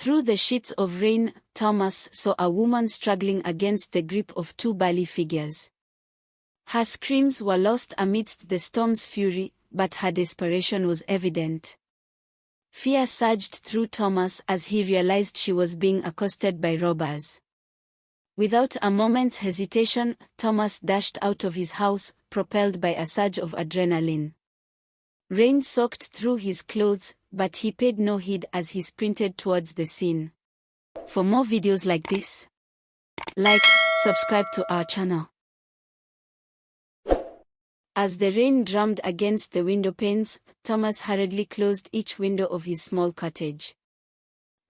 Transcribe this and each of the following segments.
Through the sheets of rain, Thomas saw a woman struggling against the grip of two burly figures. Her screams were lost amidst the storm's fury, but her desperation was evident. Fear surged through Thomas as he realized she was being accosted by robbers. Without a moment's hesitation, Thomas dashed out of his house, propelled by a surge of adrenaline. Rain soaked through his clothes, but he paid no heed as he sprinted towards the scene. For more videos like this, subscribe to our channel. As the rain drummed against the window panes, Thomas hurriedly closed each window of his small cottage.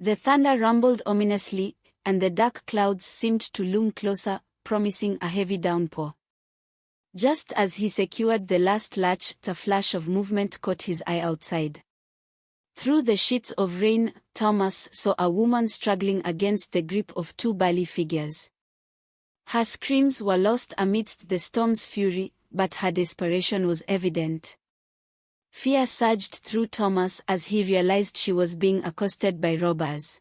The thunder rumbled ominously, and the dark clouds seemed to loom closer, promising a heavy downpour. Just as he secured the last latch, a flash of movement caught his eye outside. Through the sheets of rain, Thomas saw a woman struggling against the grip of two burly figures. Her screams were lost amidst the storm's fury, but her desperation was evident. Fear surged through Thomas as he realized she was being accosted by robbers.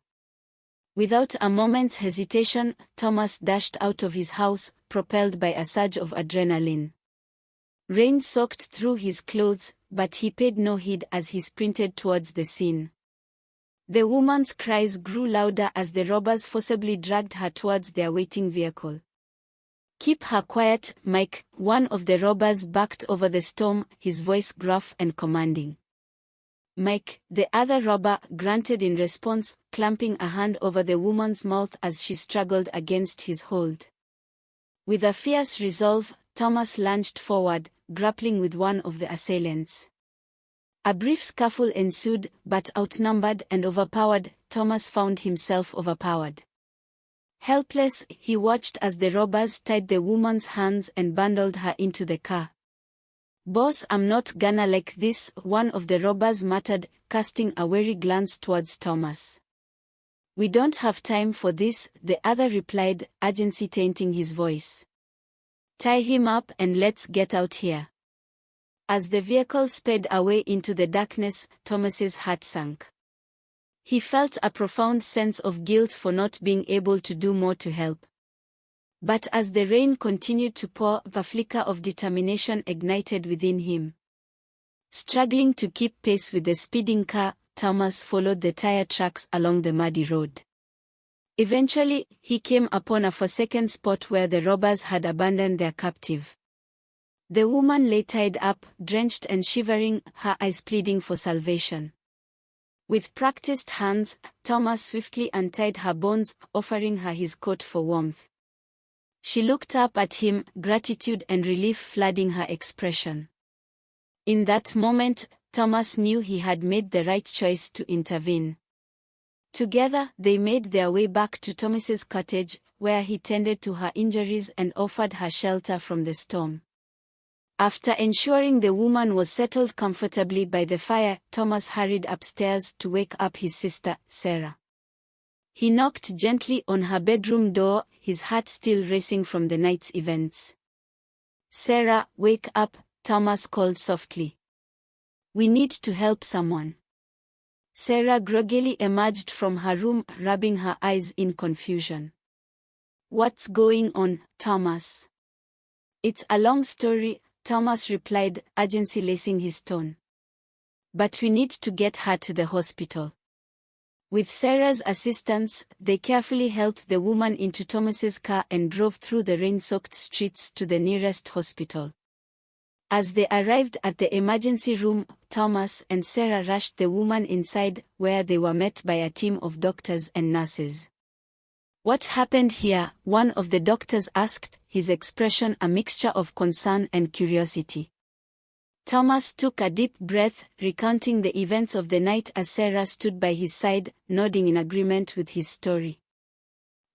Without a moment's hesitation, Thomas dashed out of his house, propelled by a surge of adrenaline. Rain soaked through his clothes, but he paid no heed as he sprinted towards the scene. The woman's cries grew louder as the robbers forcibly dragged her towards their waiting vehicle. "Keep her quiet, Mike," one of the robbers barked over the storm, his voice gruff and commanding. "Mike," the other robber grunted in response, clamping a hand over the woman's mouth as she struggled against his hold. With a fierce resolve, Thomas lunged forward, grappling with one of the assailants. A brief scuffle ensued, but outnumbered and overpowered, Thomas found himself overpowered. Helpless, he watched as the robbers tied the woman's hands and bundled her into the car. "Boss, I'm not gonna like this," one of the robbers muttered, casting a wary glance towards Thomas. "We don't have time for this," the other replied, urgency tainting his voice. "Tie him up and let's get out here." As the vehicle sped away into the darkness, Thomas's heart sank. He felt a profound sense of guilt for not being able to do more to help. But as the rain continued to pour, a flicker of determination ignited within him. Struggling to keep pace with the speeding car, Thomas followed the tire tracks along the muddy road. Eventually, he came upon a forsaken spot where the robbers had abandoned their captive. The woman lay tied up, drenched and shivering, her eyes pleading for salvation. With practiced hands, Thomas swiftly untied her bonds, offering her his coat for warmth. She looked up at him, gratitude and relief flooding her expression. In that moment, Thomas knew he had made the right choice to intervene. Together, they made their way back to Thomas's cottage, where he tended to her injuries and offered her shelter from the storm. After ensuring the woman was settled comfortably by the fire, Thomas hurried upstairs to wake up his sister, Sarah. He knocked gently on her bedroom door, his heart still racing from the night's events. "Sarah, wake up," Thomas called softly. "We need to help someone." Sarah groggily emerged from her room, rubbing her eyes in confusion. "What's going on, Thomas?" "It's a long story," Thomas replied, urgency lacing his tone. "But we need to get her to the hospital." With Sarah's assistance, they carefully helped the woman into Thomas's car and drove through the rain-soaked streets to the nearest hospital. As they arrived at the emergency room, Thomas and Sarah rushed the woman inside, where they were met by a team of doctors and nurses. "What happened here?" one of the doctors asked, his expression a mixture of concern and curiosity. Thomas took a deep breath, recounting the events of the night as Sarah stood by his side, nodding in agreement with his story.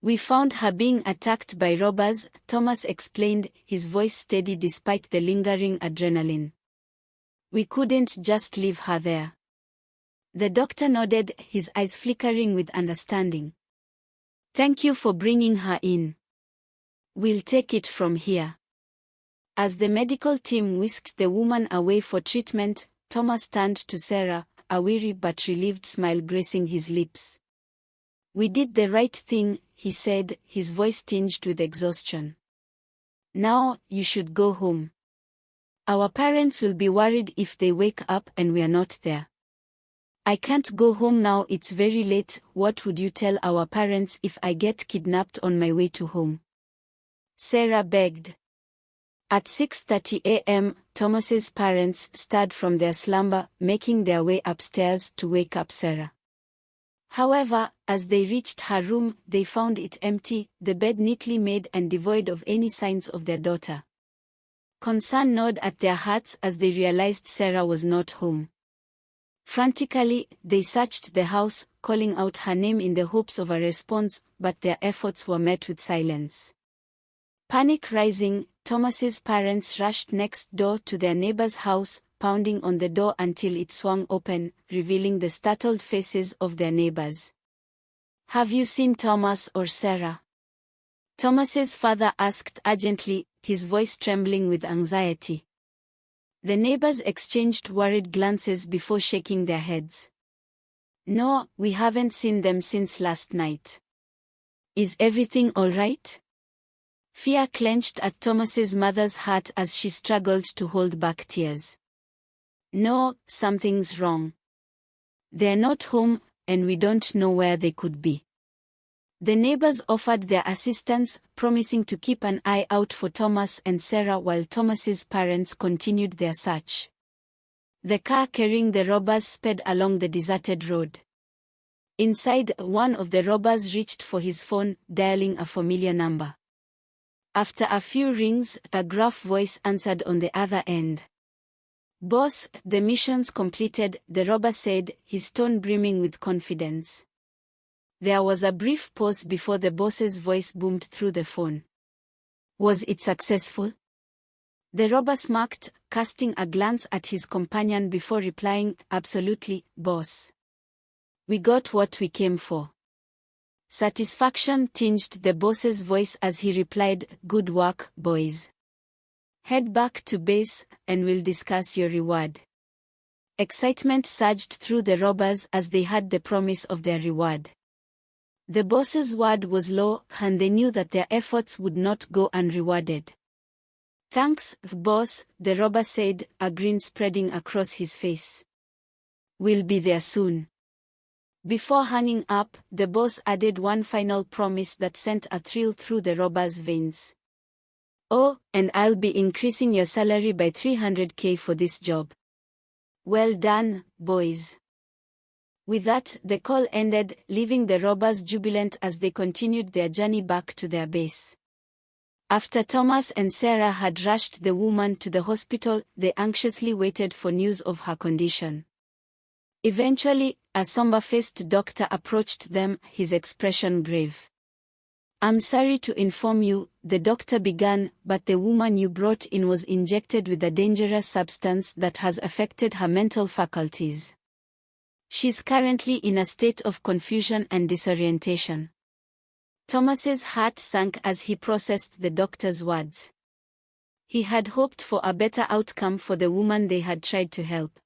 "We found her being attacked by robbers," Thomas explained, his voice steady despite the lingering adrenaline. "We couldn't just leave her there." The doctor nodded, his eyes flickering with understanding. "Thank you for bringing her in. We'll take it from here." As the medical team whisked the woman away for treatment, Thomas turned to Sarah, a weary but relieved smile gracing his lips. We did the right thing, he said, his voice tinged with exhaustion. Now, you should go home. Our parents will be worried if they wake up and we are not there. I can't go home now, it's very late. What would you tell our parents if I get kidnapped on my way to home? Sarah begged. At 6:30 a.m., Thomas's parents stirred from their slumber, making their way upstairs to wake up Sarah. However, as they reached her room, they found it empty, the bed neatly made and devoid of any signs of their daughter. Concern gnawed at their hearts as they realized Sarah was not home. Frantically, they searched the house, calling out her name in the hopes of a response, but their efforts were met with silence. Panic rising, Thomas's parents rushed next door to their neighbor's house, pounding on the door until it swung open, revealing the startled faces of their neighbors. "Have you seen Thomas or Sarah?" Thomas's father asked urgently, his voice trembling with anxiety. The neighbors exchanged worried glances before shaking their heads. "No, we haven't seen them since last night." "Is everything all right?" Fear clenched at Thomas's mother's heart as she struggled to hold back tears. "No, something's wrong. They're not home, and we don't know where they could be." The neighbors offered their assistance, promising to keep an eye out for Thomas and Sarah while Thomas's parents continued their search. The car carrying the robbers sped along the deserted road. Inside, one of the robbers reached for his phone, dialing a familiar number. After a few rings, a gruff voice answered on the other end. "Boss, the mission's completed," the robber said, his tone brimming with confidence. There was a brief pause before the boss's voice boomed through the phone. "Was it successful?" The robber smirked, casting a glance at his companion before replying, "Absolutely, boss. We got what we came for." Satisfaction tinged the boss's voice as he replied, "Good work, boys. Head back to base, and we'll discuss your reward." Excitement surged through the robbers as they had the promise of their reward. The boss's word was law, and they knew that their efforts would not go unrewarded. "Thanks, boss," the robber said, a grin spreading across his face. "We'll be there soon." Before hanging up, the boss added one final promise that sent a thrill through the robber's veins. "Oh, and I'll be increasing your salary by 300K for this job." "Well done, boys." With that, the call ended, leaving the robbers jubilant as they continued their journey back to their base. After Thomas and Sarah had rushed the woman to the hospital, they anxiously waited for news of her condition. Eventually, a somber-faced doctor approached them, his expression grave. "I'm sorry to inform you," the doctor began, "but the woman you brought in was injected with a dangerous substance that has affected her mental faculties. She's currently in a state of confusion and disorientation." Thomas's heart sank as he processed the doctor's words. He had hoped for a better outcome for the woman they had tried to help.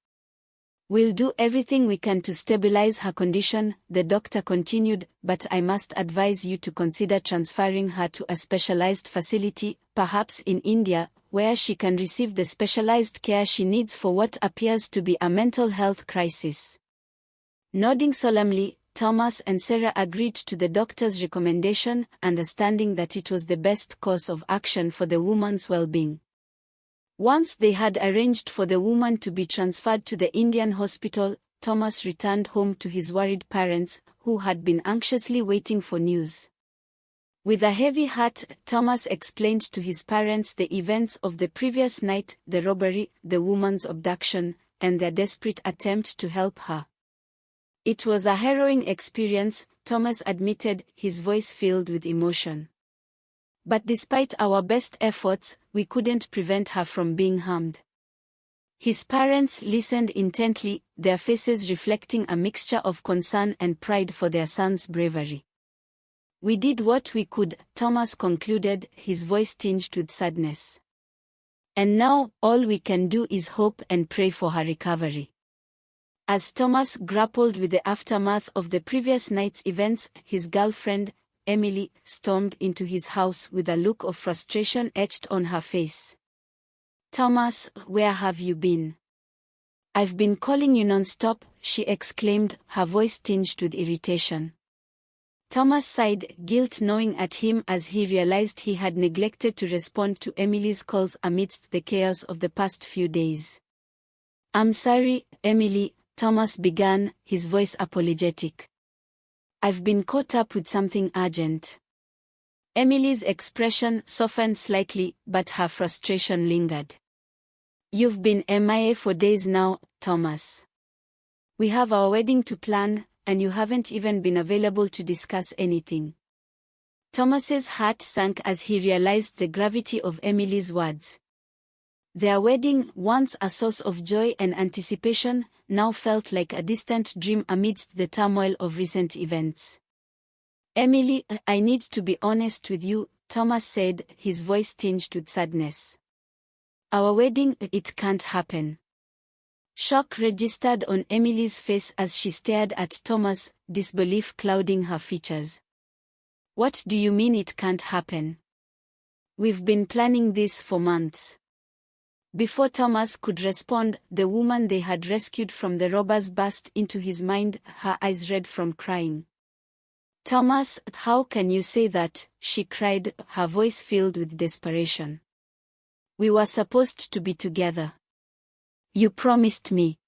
"We'll do everything we can to stabilize her condition," the doctor continued, "but I must advise you to consider transferring her to a specialized facility, perhaps in India, where she can receive the specialized care she needs for what appears to be a mental health crisis." Nodding solemnly, Thomas and Sarah agreed to the doctor's recommendation, understanding that it was the best course of action for the woman's well-being. Once they had arranged for the woman to be transferred to the Indian hospital, Thomas returned home to his worried parents, who had been anxiously waiting for news. With a heavy heart, Thomas explained to his parents the events of the previous night, the robbery, the woman's abduction, and their desperate attempt to help her. "It was a harrowing experience," Thomas admitted, his voice filled with emotion. "But despite our best efforts, we couldn't prevent her from being harmed." His parents listened intently, their faces reflecting a mixture of concern and pride for their son's bravery. "We did what we could," Thomas concluded, his voice tinged with sadness. "And now, all we can do is hope and pray for her recovery." As Thomas grappled with the aftermath of the previous night's events, his girlfriend, Emily, stormed into his house with a look of frustration etched on her face. "Thomas, where have you been? I've been calling you non-stop," she exclaimed, her voice tinged with irritation. Thomas sighed, guilt gnawing at him as he realized he had neglected to respond to Emily's calls amidst the chaos of the past few days. "I'm sorry, Emily," Thomas began, his voice apologetic. "I've been caught up with something urgent." Emily's expression softened slightly, but her frustration lingered. "You've been MIA for days now, Thomas. We have our wedding to plan, and you haven't even been available to discuss anything." Thomas's heart sank as he realized the gravity of Emily's words. Their wedding, once a source of joy and anticipation, now felt like a distant dream amidst the turmoil of recent events. "Emily, I need to be honest with you," Thomas said, his voice tinged with sadness. "Our wedding, it can't happen." Shock registered on Emily's face as she stared at Thomas, disbelief clouding her features. "What do you mean it can't happen? We've been planning this for months." Before Thomas could respond, the woman they had rescued from the robbers burst into his mind, her eyes red from crying. "Thomas, how can you say that?" she cried, her voice filled with desperation. "We were supposed to be together. You promised me."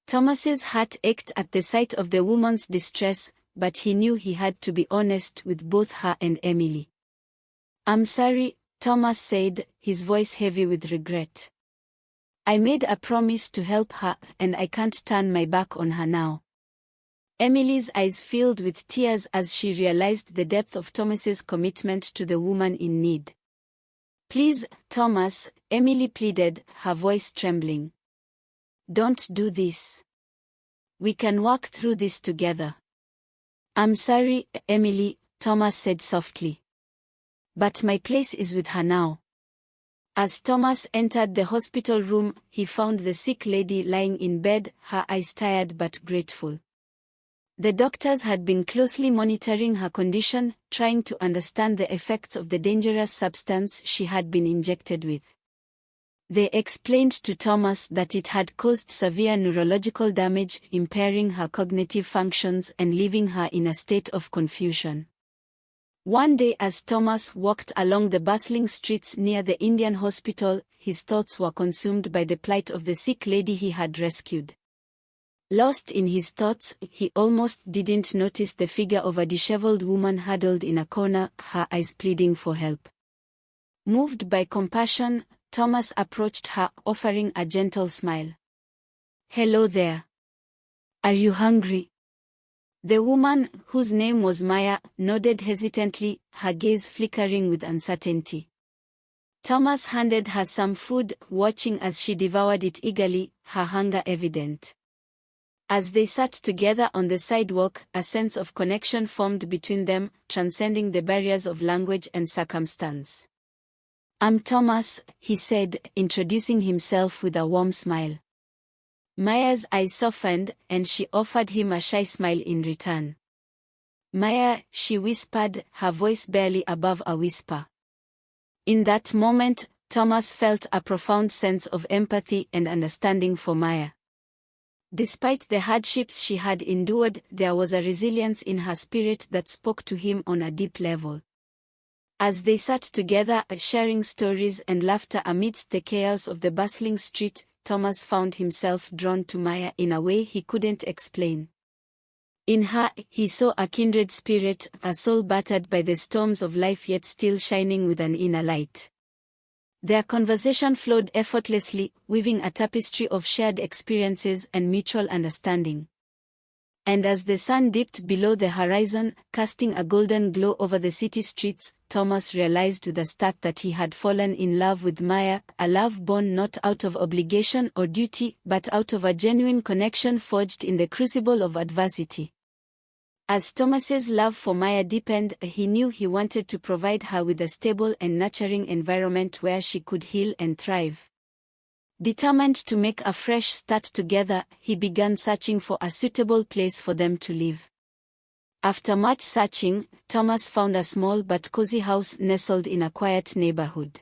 Thomas's heart ached at the sight of the woman's distress, but he knew he had to be honest with both her and Emily. "I'm sorry," Thomas said, his voice heavy with regret. "I made a promise to help her, and I can't turn my back on her now." Emily's eyes filled with tears as she realized the depth of Thomas's commitment to the woman in need. "Please, Thomas," Emily pleaded, her voice trembling. "Don't do this. We can walk through this together." "I'm sorry, Emily," Thomas said softly. "But my place is with her now." As Thomas entered the hospital room, he found the sick lady lying in bed, her eyes tired but grateful. The doctors had been closely monitoring her condition, trying to understand the effects of the dangerous substance she had been injected with. They explained to Thomas that it had caused severe neurological damage, impairing her cognitive functions and leaving her in a state of confusion. One day as Thomas walked along the bustling streets near the Indian hospital, his thoughts were consumed by the plight of the sick lady he had rescued. Lost in his thoughts, he almost didn't notice the figure of a disheveled woman huddled in a corner, her eyes pleading for help. Moved by compassion, Thomas approached her, offering a gentle smile. "Hello there. Are you hungry?" The woman, whose name was Maya, nodded hesitantly, her gaze flickering with uncertainty. Thomas handed her some food, watching as she devoured it eagerly, her hunger evident. As they sat together on the sidewalk, a sense of connection formed between them, transcending the barriers of language and circumstance. "I'm Thomas," he said, introducing himself with a warm smile. Maya's eyes softened, and she offered him a shy smile in return. "Maya," she whispered, her voice barely above a whisper. In that moment, Thomas felt a profound sense of empathy and understanding for Maya. Despite the hardships she had endured, there was a resilience in her spirit that spoke to him on a deep level. As they sat together, sharing stories and laughter amidst the chaos of the bustling street, Thomas found himself drawn to Maya in a way he couldn't explain. In her, he saw a kindred spirit, a soul battered by the storms of life yet still shining with an inner light. Their conversation flowed effortlessly, weaving a tapestry of shared experiences and mutual understanding. And as the sun dipped below the horizon, casting a golden glow over the city streets, Thomas realized with a start that he had fallen in love with Maya, a love born not out of obligation or duty, but out of a genuine connection forged in the crucible of adversity. As Thomas's love for Maya deepened, he knew he wanted to provide her with a stable and nurturing environment where she could heal and thrive. Determined to make a fresh start together, he began searching for a suitable place for them to live. After much searching, Thomas found a small but cozy house nestled in a quiet neighborhood.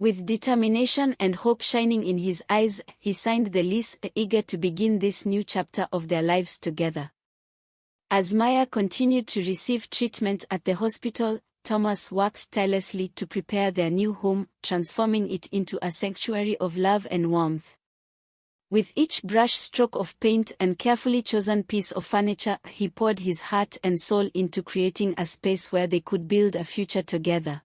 With determination and hope shining in his eyes, he signed the lease, eager to begin this new chapter of their lives together. As Maya continued to receive treatment at the hospital, Thomas worked tirelessly to prepare their new home, transforming it into a sanctuary of love and warmth. With each brush stroke of paint and carefully chosen piece of furniture, he poured his heart and soul into creating a space where they could build a future together.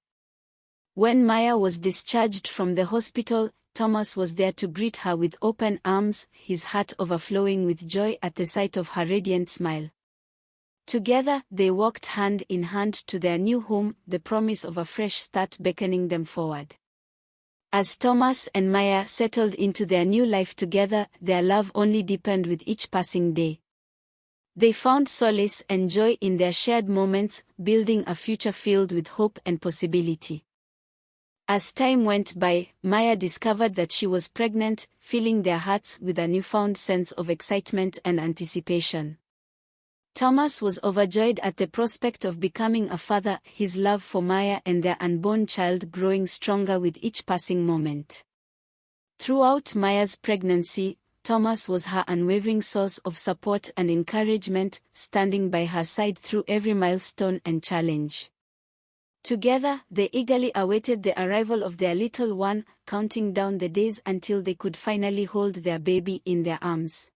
When Maya was discharged from the hospital, Thomas was there to greet her with open arms, his heart overflowing with joy at the sight of her radiant smile. Together, they walked hand in hand to their new home, the promise of a fresh start beckoning them forward. As Thomas and Maya settled into their new life together, their love only deepened with each passing day. They found solace and joy in their shared moments, building a future filled with hope and possibility. As time went by, Maya discovered that she was pregnant, filling their hearts with a newfound sense of excitement and anticipation. Thomas was overjoyed at the prospect of becoming a father, his love for Maya and their unborn child growing stronger with each passing moment. Throughout Maya's pregnancy, Thomas was her unwavering source of support and encouragement, standing by her side through every milestone and challenge. Together, they eagerly awaited the arrival of their little one, counting down the days until they could finally hold their baby in their arms.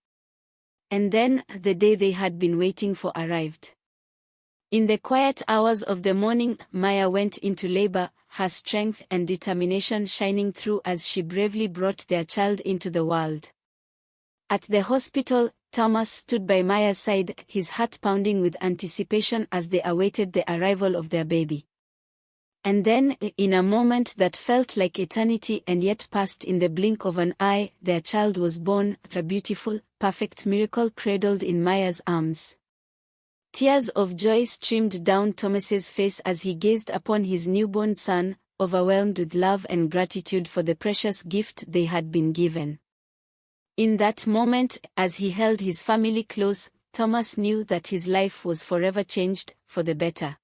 And then, the day they had been waiting for arrived. In the quiet hours of the morning, Maya went into labor, her strength and determination shining through as she bravely brought their child into the world. At the hospital, Thomas stood by Maya's side, his heart pounding with anticipation as they awaited the arrival of their baby. And then, in a moment that felt like eternity and yet passed in the blink of an eye, their child was born, a beautiful, perfect miracle cradled in Maya's arms. Tears of joy streamed down Thomas's face as he gazed upon his newborn son, overwhelmed with love and gratitude for the precious gift they had been given. In that moment, as he held his family close, Thomas knew that his life was forever changed, for the better.